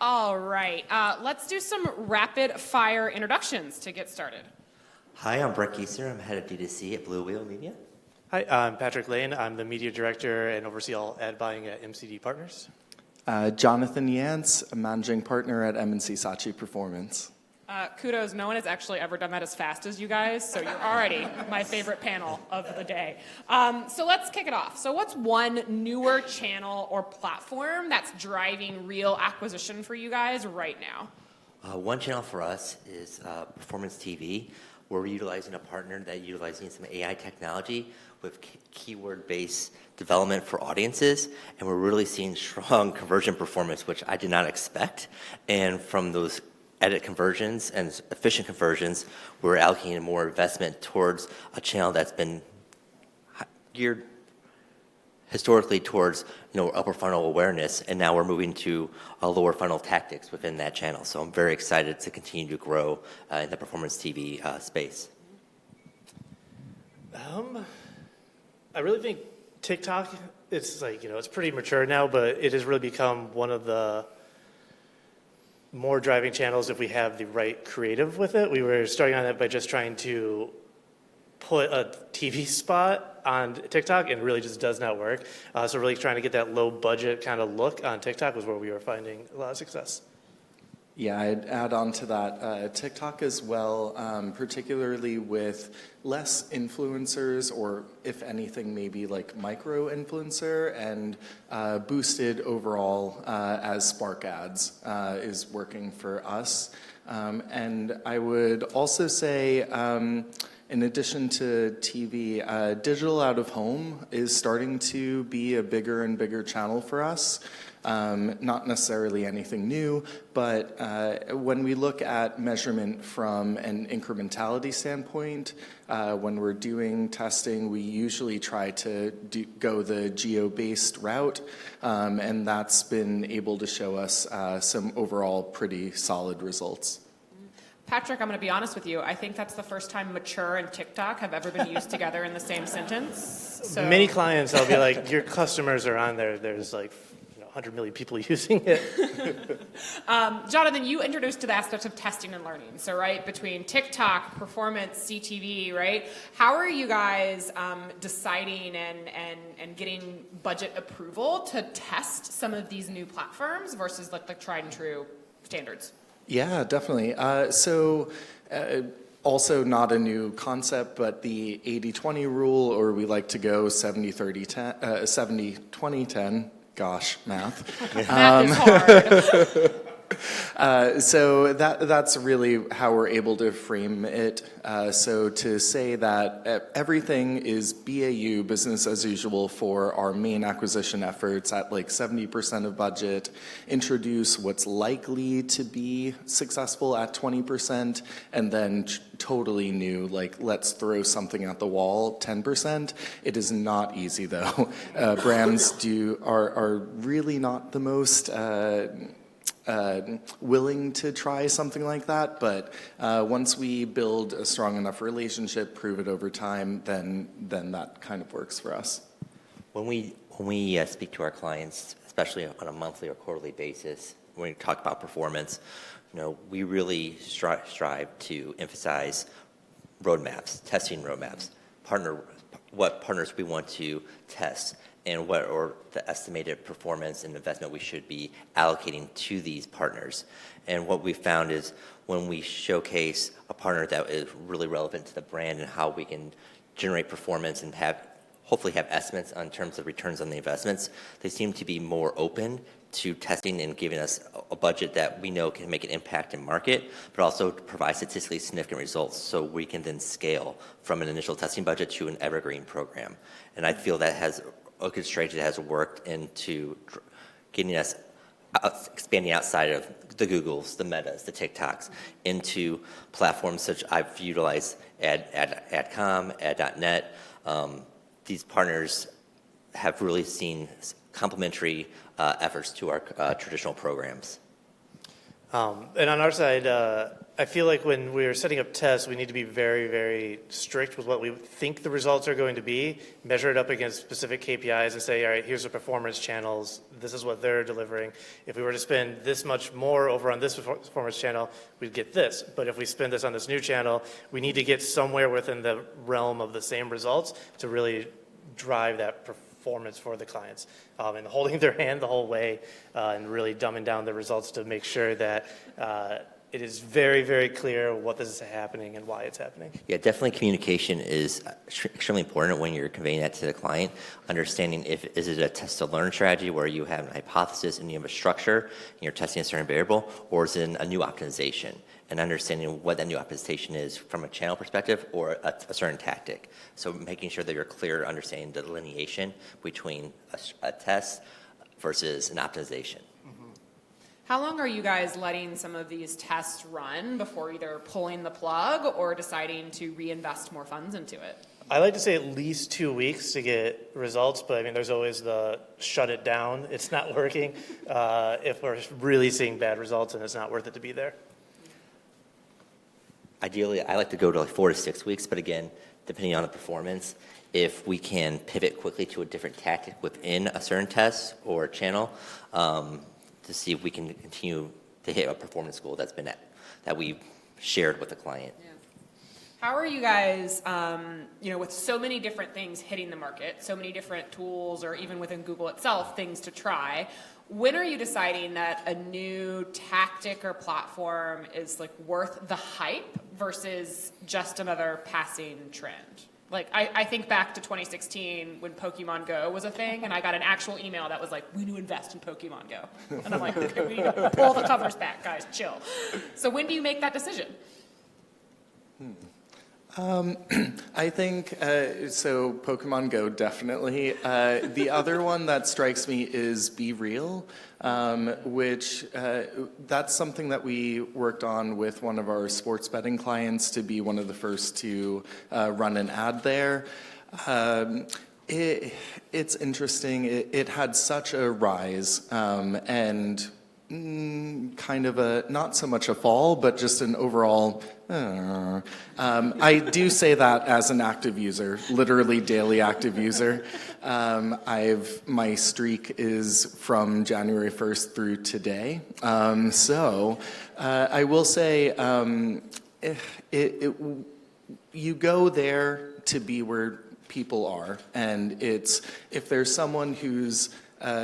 All right, let's do some rapid fire introductions to get started. Hi, I'm Brett Geeser. I'm head of D2C at Blue Whale Media. Hi, I'm Patrick Lane. I'm the media director and oversee all ad buying at MCD Partners. Jonathan Yantz, a managing partner at M&C Saatchi Performance. Kudos, no one has actually ever done that as fast as you guys, so you're already my favorite panel of the day. So let's kick it off. So what's one newer channel or platform that's driving real acquisition for you guys right now? One channel for us is Performance TV, where we're utilizing a partner that utilizing some AI technology with keyword-based development for audiences, and we're really seeing strong conversion performance, which I did not expect. And from those edit conversions and efficient conversions, we're allocating more investment towards a channel that's been geared historically towards upper funnel awareness, and now we're moving to lower funnel tactics within that channel. So I'm very excited to continue to grow in the performance TV space. I really think TikTok, it's it's pretty mature now, but it has really become one of the more driving channels if we have the right creative with it. We were starting on that by just trying to put a TV spot on TikTok, and it really just does not work. So really trying to get that low budget kind of look on TikTok was where we were finding a lot of success. Yeah, I'd add on to that. TikTok as well, particularly with less influencers, or if anything, maybe like micro-influencer, and boosted overall as Spark Ads is working for us. And I would also say, in addition to TV, digital out of home is starting to be a bigger and bigger channel for us. Not necessarily anything new, but when we look at measurement from an incrementality standpoint, when we're doing testing, we usually try to go the geo-based route, and that's been able to show us some overall pretty solid results. Patrick, I'm going to be honest with you. I think that's the first time mature and TikTok have ever been used together in the same sentence. So. Many clients, I'll be like, your customers are on there. There's like 100 million people using it. Jonathan, you introduced to the aspects of testing and learning. So, right, between TikTok, performance, CTV, right? How are you guys deciding and getting budget approval to test some of these new platforms versus like the tried and true standards? Yeah, definitely. Also not a new concept, but the 80-20 rule, or we like to go 70-30-10, 70-20-10. Gosh, math. Math is hard. So that's really how we're able to frame it. So to say that everything is BAU, business as usual, for our main acquisition efforts at like 70% of budget, introduce what's likely to be successful at 20%, and then totally new, like let's throw something at the wall, 10%. It is not easy though. Brands are really not the most willing to try something like that, but once we build a strong enough relationship, prove it over time, then that kind of works for us. When we speak to our clients, especially on a monthly or quarterly basis, when we talk about performance, we really strive to emphasize roadmaps, testing roadmaps, what partners we want to test, and what are the estimated performance and investment we should be allocating to these partners. And what we found is when we showcase a partner that is really relevant to the brand and how we can generate performance and hopefully have estimates on terms of returns on the investments, they seem to be more open to testing and giving us a budget that we know can make an impact in market, but also provide statistically significant results so we can then scale from an initial testing budget to an evergreen program. And I feel that has a good strategy that has worked into getting us expanding outside of the Googles, the Metas, the TikToks, into platforms such I've utilized Adcom, Ad.net. These partners have really seen complementary efforts to our traditional programs. And on our side, I feel like when we're setting up tests, we need to be very, very strict with what we think the results are going to be, measure it up against specific KPIs and say, all right, here's the performance channels, this is what they're delivering. If we were to spend this much more over on this performance channel, we'd get this. But if we spend this on this new channel, we need to get somewhere within the realm of the same results to really drive that performance for the clients, and holding their hand the whole way, and really dumbing down the results to make sure that it is very, very clear what this is happening and why it's happening. Yeah, definitely communication is extremely important when you're conveying that to the client. Understanding is it a test to learn strategy where you have an hypothesis and you have a structure and you're testing a certain variable, or is it a new optimization? And understanding what that new optimization is from a channel perspective or a certain tactic. So making sure that you're clear understanding the delineation between a test versus an optimization. How long are you guys letting some of these tests run before either pulling the plug or deciding to reinvest more funds into it? I like to say at least 2 weeks to get results, but I mean, there's always the shut it down, it's not working, if we're really seeing bad results and it's not worth it to be there. Ideally, I like to go to like 4 to 6 weeks, but again, depending on the performance, if we can pivot quickly to a different tactic within a certain test or channel, to see if we can continue to hit a performance goal that we shared with the client. Yeah. How are you guys, with so many different things hitting the market, so many different tools, or even within Google itself, things to try, when are you deciding that a new tactic or platform is like worth the hype versus just another passing trend? Like, I think back to 2016 when Pokemon Go was a thing, and I got an actual email that was like, we need to invest in Pokemon Go. And I'm like, okay, we need to pull the covers back, guys, chill. So when do you make that decision? I think, so Pokemon Go, definitely. The other one that strikes me is Be Real, which that's something that we worked on with one of our sports betting clients to be one of the first to run an ad there. It's interesting. It had such a rise, and kind of a, not so much a fall, but just an overall, I do say that as an active user, literally daily active user. My streak is from January 1st through today. So I will say, you go there to be where people are, and it's, if there's someone who's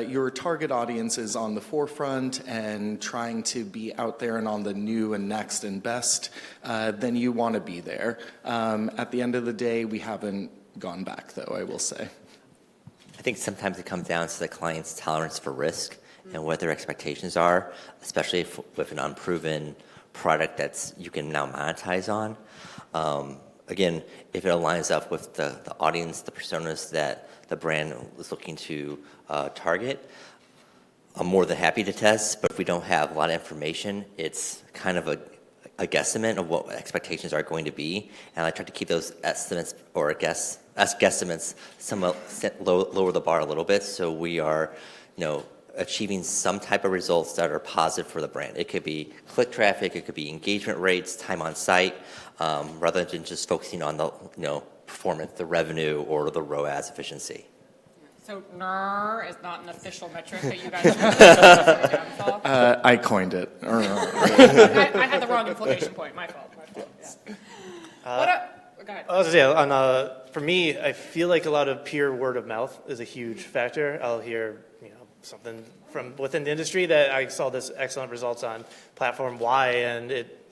your target audience is on the forefront and trying to be out there and on the new and next and best, then you want to be there. At the end of the day, we haven't gone back, though, I will say. I think sometimes it comes down to the client's tolerance for risk and what their expectations are, especially with an unproven product that's you can now monetize on. Again, if it aligns up with the audience, the personas that the brand is looking to target, I'm more than happy to test, but if we don't have a lot of information, it's kind of a guesstimate of what expectations are going to be, and I try to keep those estimates or guesstimates somewhat lower the bar a little bit, so we are, achieving some type of results that are positive for the brand. It could be click traffic, it could be engagement rates, time on site, rather than just focusing on the performance, the revenue, or the ROAS efficiency. So NER is not an official metric that you guys use. I coined it. I had the wrong implication point. My fault. Yeah. Go ahead. For me, I feel like a lot of peer word of mouth is a huge factor. I'll hear, something from within the industry that I saw this excellent results on platform Y, and it,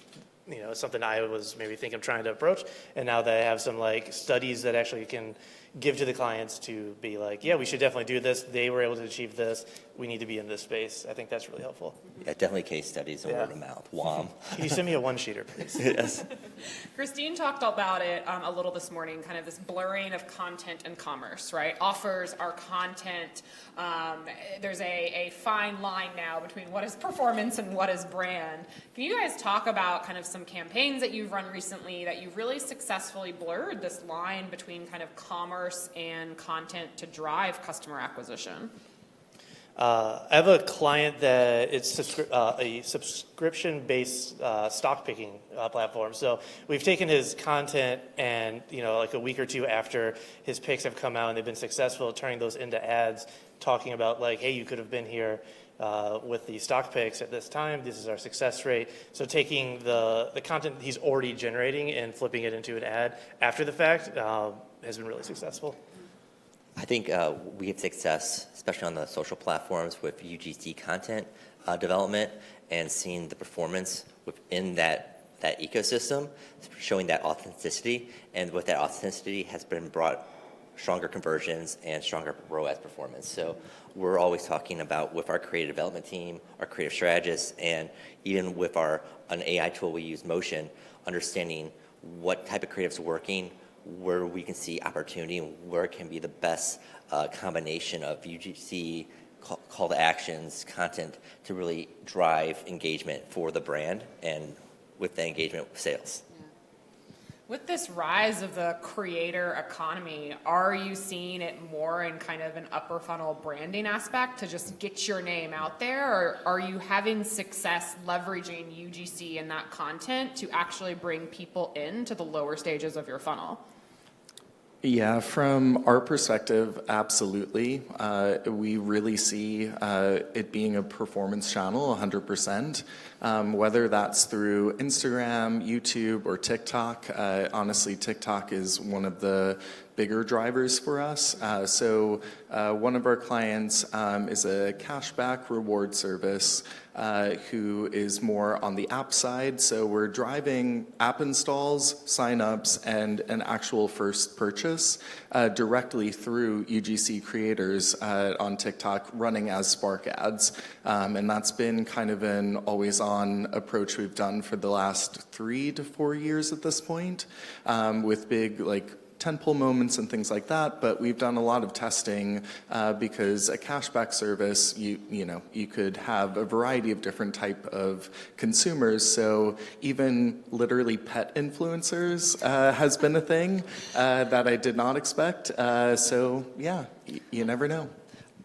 it's something I was maybe think I'm trying to approach. And now that I have some studies that actually can give to the clients to be like, yeah, we should definitely do this. They were able to achieve this. We need to be in this space. I think that's really helpful. Yeah, definitely case studies and word of mouth. WOM. Can you send me a one-sheeter, please? Yes. Christine talked about it a little this morning, kind of this blurring of content and commerce, right? Offers are content. There's a fine line now between what is performance and what is brand. Can you guys talk about kind of some campaigns that you've run recently that you've really successfully blurred this line between kind of commerce and content to drive customer acquisition? I have a client that it's a subscription-based stock picking platform. So we've taken his content and, like a week or two after his picks have come out and they've been successful, turning those into ads, talking about like, hey, you could have been here with the stock picks at this time. This is our success rate. So taking the content he's already generating and flipping it into an ad after the fact has been really successful. I think we have success, especially on the social platforms, with UGC content development and seeing the performance within that ecosystem, showing that authenticity. And with that authenticity has been brought stronger conversions and stronger ROAS performance. So we're always talking about with our creative development team, our creative strategists, and even with an AI tool we use, Motion, understanding what type of creative's working, where we can see opportunity and where it can be the best combination of UGC, call to actions, content to really drive engagement for the brand, and with the engagement, sales. Yeah. With this rise of the creator economy, are you seeing it more in kind of an upper funnel branding aspect to just get your name out there, or are you having success leveraging UGC and that content to actually bring people into the lower stages of your funnel? Yeah, from our perspective, absolutely. We really see it being a performance channel 100%, whether that's through Instagram, YouTube, or TikTok. Honestly, TikTok is one of the bigger drivers for us. So one of our clients is a cashback reward service who is more on the app side. So we're driving app installs, signups, and an actual first purchase directly through UGC creators on TikTok running as Spark ads. And that's been kind of an always-on approach we've done for the last 3 to 4 years at this point, with big tentpole moments and things like that, but we've done a lot of testing because a cashback service, you could have a variety of different type of consumers. So even literally pet influencers has been a thing that I did not expect. So yeah, you never know.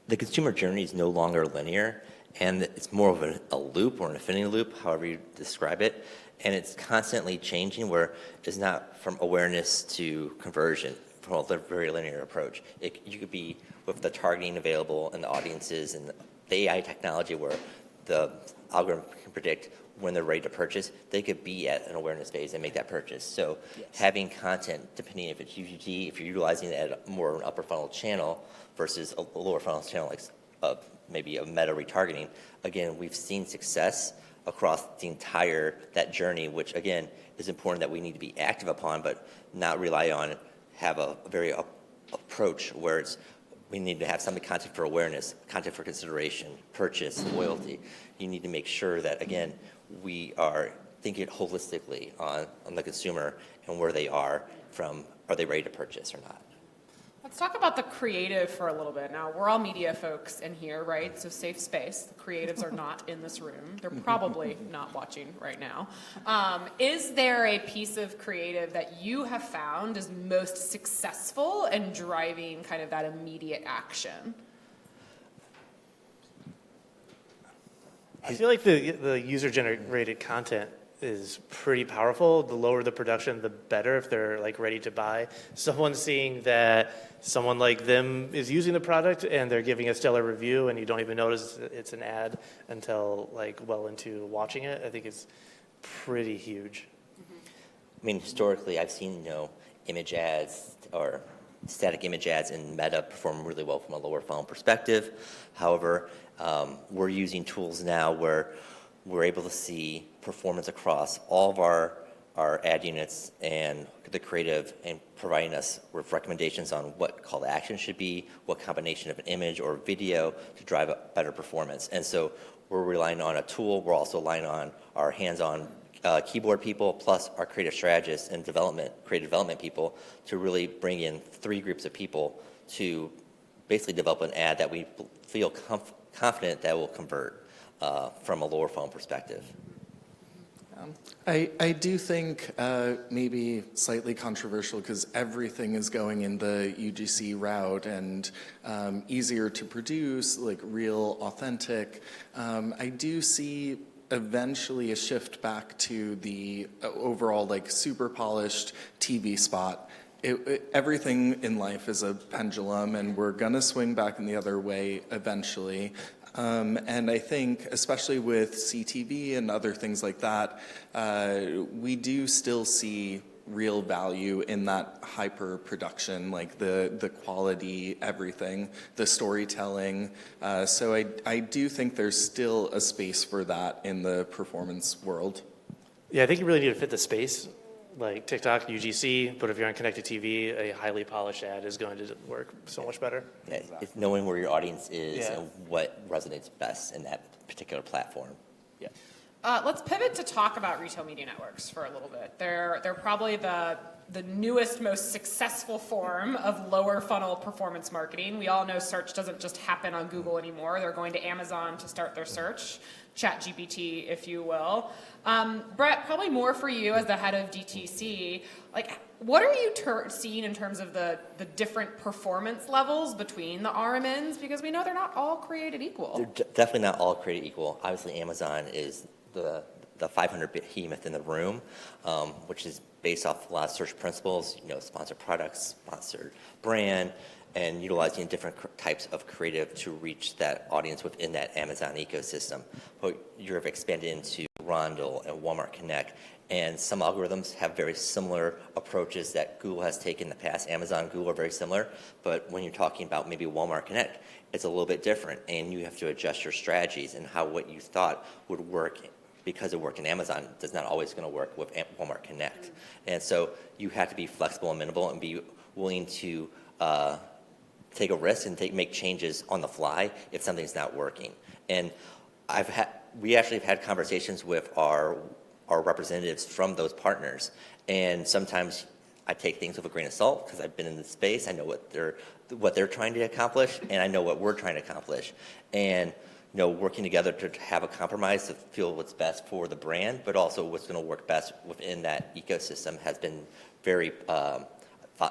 The consumer journey is no longer linear, and it's more of a loop or an infinity loop, however you describe it. And it's constantly changing, where it's not from awareness to conversion, from a very linear approach. You could be with the targeting available and the audiences and the AI technology where the algorithm can predict when they're ready to purchase. They could be at an awareness phase and make that purchase. So having content, depending if it's UGC, if you're utilizing it at more of an upper funnel channel versus a lower funnel channel like maybe a meta retargeting, again, we've seen success across the entire that journey, which again is important that we need to be active upon, but not rely on, have a very approach where we need to have some content for awareness, content for consideration, purchase, loyalty. You need to make sure that again we are thinking holistically on the consumer and where they are they ready to purchase or not. Let's talk about the creative for a little bit. Now, we're all media folks in here, right? So safe space. The creatives are not in this room. They're probably not watching right now. Is there a piece of creative that you have found is most successful in driving kind of that immediate action? I feel like the user-generated content is pretty powerful. The lower the production, the better if they're ready to buy. Someone seeing that someone like them is using the product and they're giving a stellar review and you don't even notice it's an ad until well into watching it, I think it's pretty huge. I mean, historically, I've seen image ads or static image ads in Meta perform really well from a lower funnel perspective. However, we're using tools now where we're able to see performance across all of our ad units and the creative, and providing us with recommendations on what call to action should be, what combination of an image or video to drive a better performance. And so we're relying on a tool. We're also relying on our hands-on keyboard people, plus our creative strategists and creative development people to really bring in 3 groups of people to basically develop an ad that we feel confident that will convert from a lower funnel perspective. I do think maybe slightly controversial because everything is going in the UGC route and easier to produce, like real, authentic. I do see eventually a shift back to the overall like super polished TV spot. Everything in life is a pendulum, and we're gonna swing back in the other way eventually. And I think, especially with CTV and other things like that, we do still see real value in that hyper production, like the quality, everything, the storytelling. So I do think there's still a space for that in the performance world. Yeah, I think you really need to fit the space, like TikTok, UGC, but if you're on connected TV, a highly polished ad is going to work so much better. Yeah, it's knowing where your audience is Yeah. and what resonates best in that particular platform. Yeah. Let's pivot to talk about retail media networks for a little bit. They're probably the newest, most successful form of lower funnel performance marketing. We all know search doesn't just happen on Google anymore. They're going to Amazon to start their search, ChatGPT, if you will. Brett, probably more for you as the head of DTC. Like, what are you seeing in terms of the different performance levels between the RMNs? Because we know they're not all created equal. They're definitely not all created equal. Obviously, Amazon is the 500 behemoth in the room, which is based off a lot of search principles, sponsored products, sponsored brand, and utilizing different types of creative to reach that audience within that Amazon ecosystem. But you've expanded into Rondel and Walmart Connect, and some algorithms have very similar approaches that Google has taken in the past. Amazon, Google are very similar, but when you're talking about maybe Walmart Connect, it's a little bit different, and you have to adjust your strategies and how what you thought would work because it worked in Amazon does not always going to work with Walmart Connect. And so you have to be flexible and amenable and be willing to take a risk and make changes on the fly if something's not working. And we actually have had conversations with our representatives from those partners, and sometimes I take things with a grain of salt because I've been in the space. I know what they're trying to accomplish, and I know what we're trying to accomplish. And working together to have a compromise to feel what's best for the brand, but also what's going to work best within that ecosystem has been very,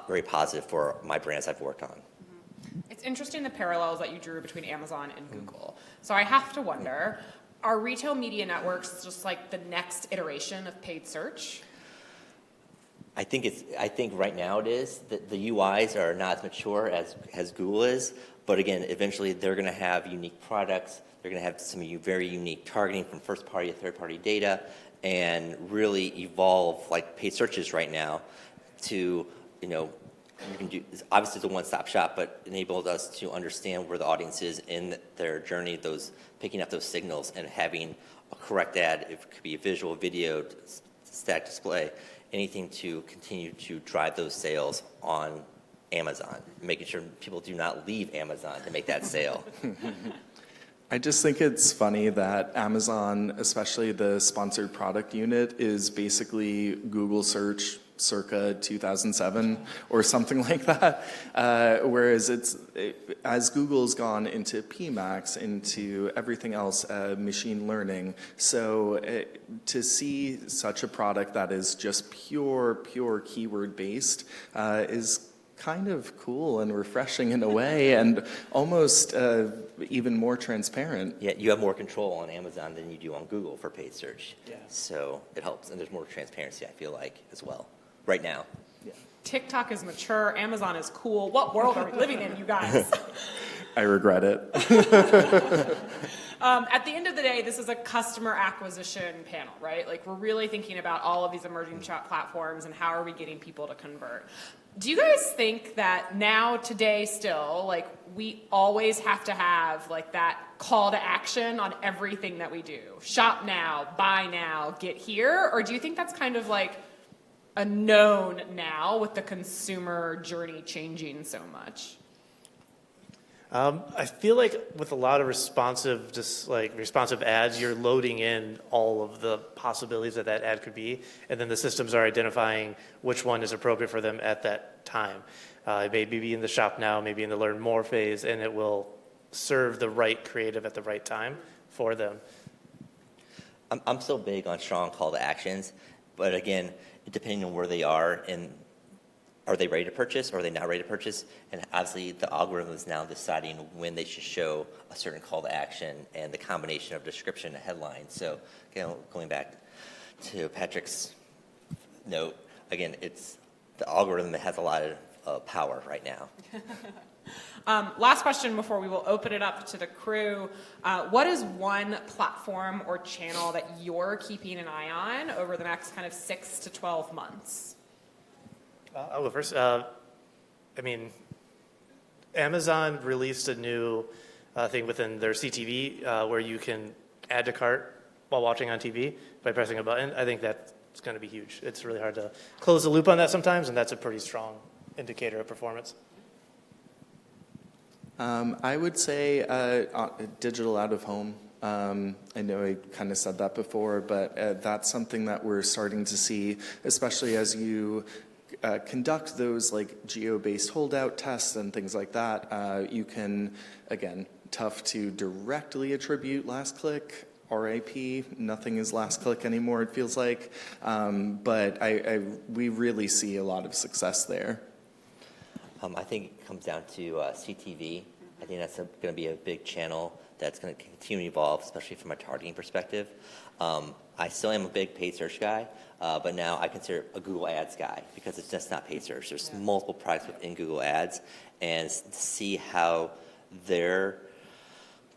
very positive for my brands I've worked on. It's interesting the parallels that you drew between Amazon and Google. So I have to wonder, are retail media networks just like the next iteration of paid search? I think right now it is. The UIs are not as mature as Google is, but again, eventually they're going to have unique products. They're going to have some very unique targeting from first-party to third-party data, and really evolve like paid searches right now to you can do, obviously it's a one-stop shop, but enabled us to understand where the audience is in their journey, picking up those signals and having a correct ad. It could be a visual, video, static display, anything to continue to drive those sales on Amazon, making sure people do not leave Amazon to make that sale. I just think it's funny that Amazon, especially the sponsored product unit, is basically Google search circa 2007 or something like that. Whereas as Google's gone into PMax, into everything else, machine learning. So to see such a product that is just pure keyword based is kind of cool and refreshing in a way, and almost even more transparent. Yeah, you have more control on Amazon than you do on Google for paid search. Yeah. So it helps, and there's more transparency, I feel like, as well, right now. Yeah. TikTok is mature, Amazon is cool. What world are we living in, you guys? I regret it. At the end of the day, this is a customer acquisition panel, right? Like, we're really thinking about all of these emerging platforms and how are we getting people to convert. Do you guys think that now, today still, like, we always have to have like that call to action on everything that we do? Shop now, buy now, get here? Or do you think that's kind of like a known now with the consumer journey changing so much? I feel like with a lot of responsive ads, you're loading in all of the possibilities that ad could be, and then the systems are identifying which one is appropriate for them at that time. It may be in the shop now, maybe in the learn more phase, and it will serve the right creative at the right time for them. I'm still big on strong call to actions, but again, depending on where they are and are they ready to purchase or are they not ready to purchase? And obviously the algorithm is now deciding when they should show a certain call to action and the combination of description and headline. So going back to Patrick's note, again, it's the algorithm that has a lot of power right now. Last question before we will open it up to the crew. What is one platform or channel that you're keeping an eye on over the next kind of 6 to 12 months? I'll go first. I mean, Amazon released a new thing within their CTV where you can add to cart while watching on TV by pressing a button. I think that's going to be huge. It's really hard to close the loop on that sometimes, and that's a pretty strong indicator of performance. I would say digital out of home. I know I kind of said that before, but that's something that we're starting to see, especially as you conduct those like geo-based holdout tests and things like that. You can, again, tough to directly attribute last click. RIP, nothing is last click anymore, it feels like. But we really see a lot of success there. I think it comes down to CTV. I think that's going to be a big channel that's going to continue to evolve, especially from a targeting perspective. I still am a big paid search guy, but now I consider a Google Ads guy because it's just not paid search. There's multiple products within Google Ads, and see how their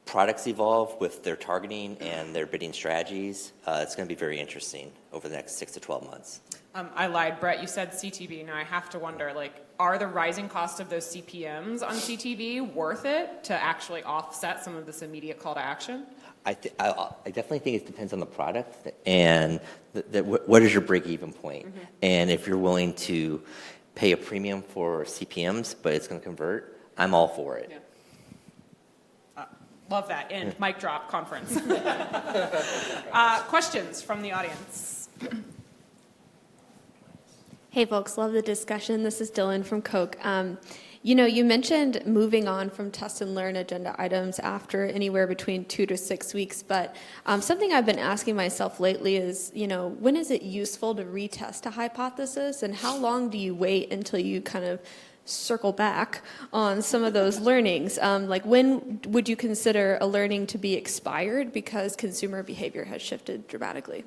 products evolve with their targeting and their bidding strategies. It's going to be very interesting over the next 6 to 12 months. I lied, Brett. You said CTV. Now I have to wonder, are the rising cost of those CPMs on CTV worth it to actually offset some of this immediate call to action? I definitely think it depends on the product and what is your break-even point. Mm-hmm. And if you're willing to pay a premium for CPMs, but it's going to convert, I'm all for it. Yeah. Love that. And mic drop conference. Questions from the audience? Hey folks, love the discussion. This is Dylan from Coke. You mentioned moving on from test and learn agenda items after anywhere between 2 to 6 weeks, but something I've been asking myself lately is, when is it useful to retest a hypothesis, and how long do you wait until you kind of circle back on some of those learnings? When would you consider a learning to be expired because consumer behavior has shifted dramatically?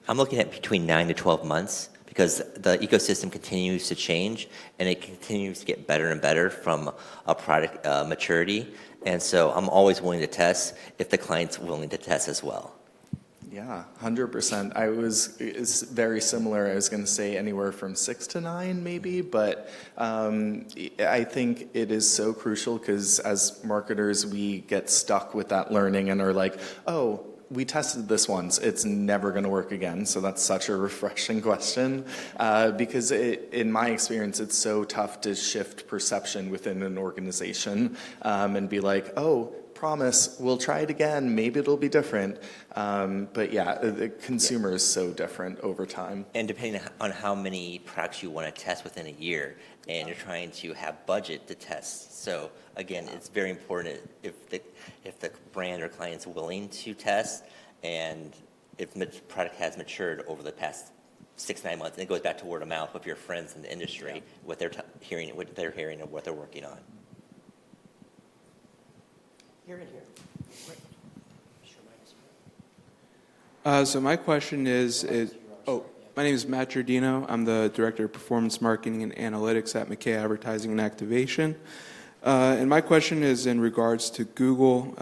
I'm looking at between 9 to 12 months because the ecosystem continues to change and it continues to get better and better from a product maturity. And so I'm always willing to test if the client's willing to test as well. Yeah, 100%. It's very similar. I was going to say anywhere from 6 to 9 maybe, but I think it is so crucial because as marketers, we get stuck with that learning and are like, oh, we tested this once, it's never going to work again. So that's such a refreshing question because in my experience, it's so tough to shift perception within an organization and be like, oh, promise, we'll try it again, maybe it'll be different. But yeah, the consumer is so different over time. And depending on how many products you want to test within a year, and you're trying to have budget to test. So again, it's very important if the brand or client's willing to test, and if the product has matured over the past 6-9 months, and it goes back to word of mouth with your friends in the industry, what they're hearing, and what they're working on. You're in here. So my question is my name is Matt Giardino. I'm the Director of Performance Marketing and Analytics at McKay Advertising and Activation. And my question is in regards to Google.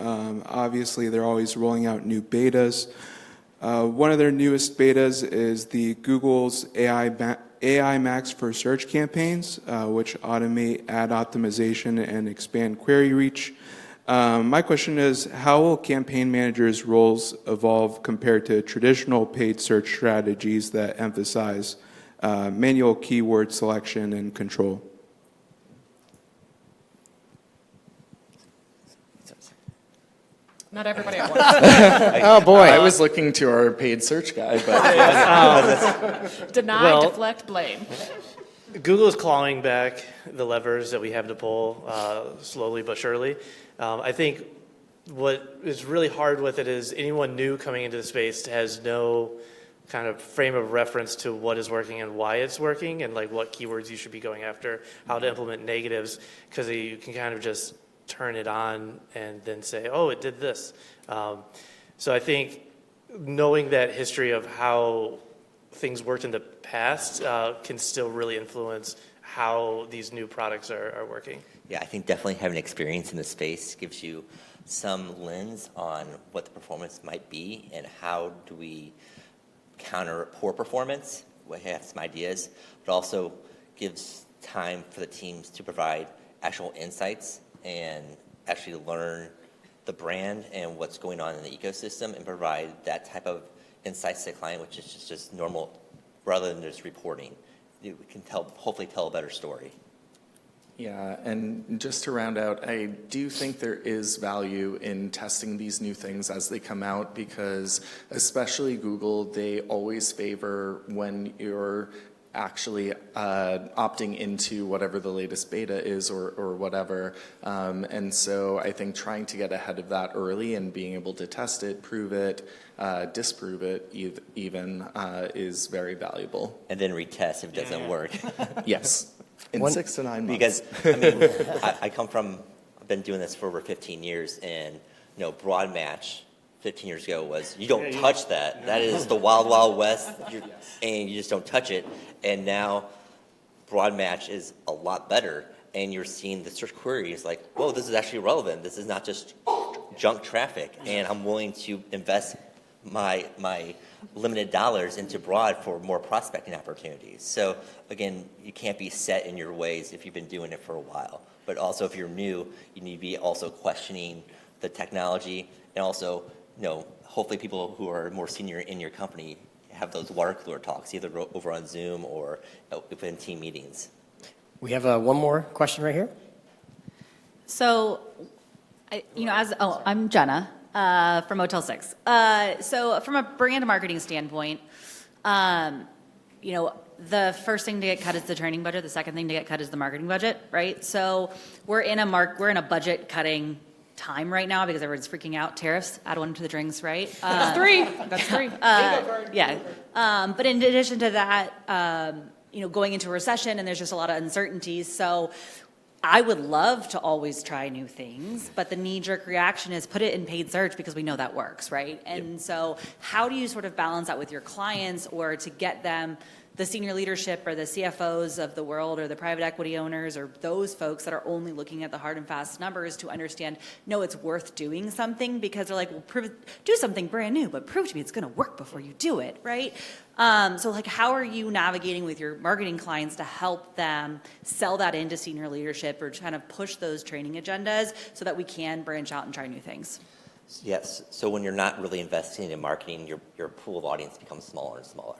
Obviously, they're always rolling out new betas. One of their newest betas is the Google's AI Max for search campaigns, which automate ad optimization and expand query reach. My question is, how will campaign managers' roles evolve compared to traditional paid search strategies that emphasize manual keyword selection and control? Not everybody at once. Oh boy. I was looking to our paid search guy, but Deny, deflect, blame. Google is clawing back the levers that we have to pull slowly but surely. I think what is really hard with it is anyone new coming into the space has no kind of frame of reference to what is working and why it's working, and like what keywords you should be going after, how to implement negatives, because you can kind of just turn it on and then say, oh, it did this. So I think knowing that history of how things worked in the past can still really influence how these new products are working. Yeah, I think definitely having experience in the space gives you some lens on what the performance might be and how do we counter poor performance. We have some ideas, but also gives time for the teams to provide actual insights and actually learn the brand and what's going on in the ecosystem and provide that type of insights to the client, which is just normal rather than just reporting. We can hopefully tell a better story. Yeah, and just to round out, I do think there is value in testing these new things as they come out, because especially Google, they always favor when you're actually opting into whatever the latest beta is or whatever. And so I think trying to get ahead of that early and being able to test it, prove it, disprove it even is very valuable. And then retest if it doesn't work. Yes. In 6 to 9 months. Because, I mean, I've been doing this for over 15 years, and, broad match 15 years ago was, you don't touch that. That is the wild, wild west, and you just don't touch it. And now broad match is a lot better, and you're seeing the search queries like, whoa, this is actually relevant. This is not just junk traffic, and I'm willing to invest my limited dollars into broad for more prospecting opportunities. So again, you can't be set in your ways if you've been doing it for a while. But also if you're new, you need to be also questioning the technology, and also, hopefully people who are more senior in your company have those water cooler talks, either over on Zoom or within team meetings. We have one more question right here. So, I'm Jenna from Motel 6. So from a brand marketing standpoint, the first thing to get cut is the training budget. The second thing to get cut is the marketing budget, right? So we're in a budget cutting time right now because everyone's freaking out. Tariffs, add one to the drinks, right? That's three. That's three. Yeah. But in addition to that, going into a recession, and there's just a lot of uncertainties. So I would love to always try new things, but the knee-jerk reaction is put it in paid search because we know that works, right? And so how do you sort of balance that with your clients, or to get them, the senior leadership or the CFOs of the world or the private equity owners or those folks that are only looking at the hard and fast numbers to understand, no, it's worth doing something, because they're like, well, do something brand new, but prove to me it's going to work before you do it, right? So how are you navigating with your marketing clients to help them sell that into senior leadership, or kind of push those training agendas so that we can branch out and try new things? Yes, so when you're not really investing in marketing, your pool of audience becomes smaller and smaller.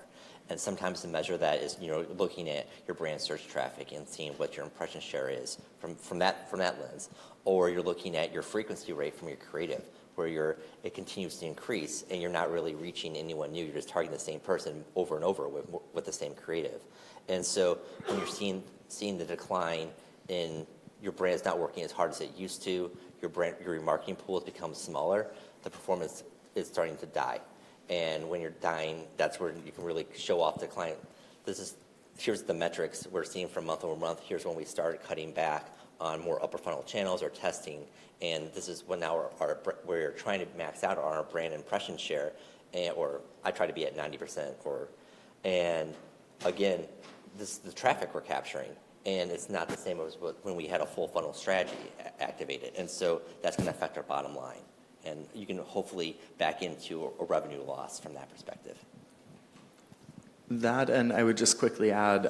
And sometimes to measure that is, looking at your brand search traffic and seeing what your impression share is from that lens. Or you're looking at your frequency rate from your creative, where it continues to increase and you're not really reaching anyone new. You're just targeting the same person over and over with the same creative. And so when you're seeing the decline in your brand's not working as hard as it used to, your marketing pool has become smaller, the performance is starting to die. And when you're dying, that's where you can really show off the client. Here's the metrics we're seeing from month over month. Here's when we started cutting back on more upper funnel channels or testing. And this is when now we're trying to max out on our brand impression share, or I try to be at 90%. And again, this is the traffic we're capturing. And it's not the same as when we had a full funnel strategy activated. And so that's going to affect our bottom line. And you can hopefully back into a revenue loss from that perspective. That, and I would just quickly add,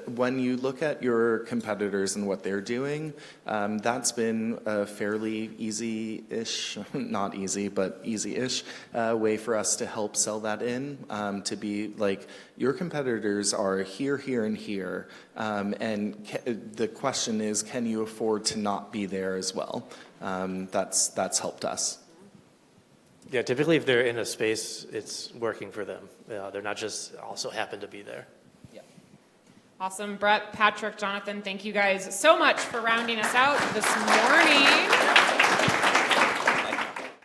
when you look at your competitors and what they're doing, that's been a fairly easy-ish, not easy, but easy-ish way for us to help sell that in, to be like, your competitors are here, here, and here, and the question is, can you afford to not be there as well? That's helped us. Yeah, typically if they're in a space, it's working for them. They're not just also happen to be there. Yeah. Awesome. Brett, Patrick, Jonathan, thank you guys so much for rounding us out this morning.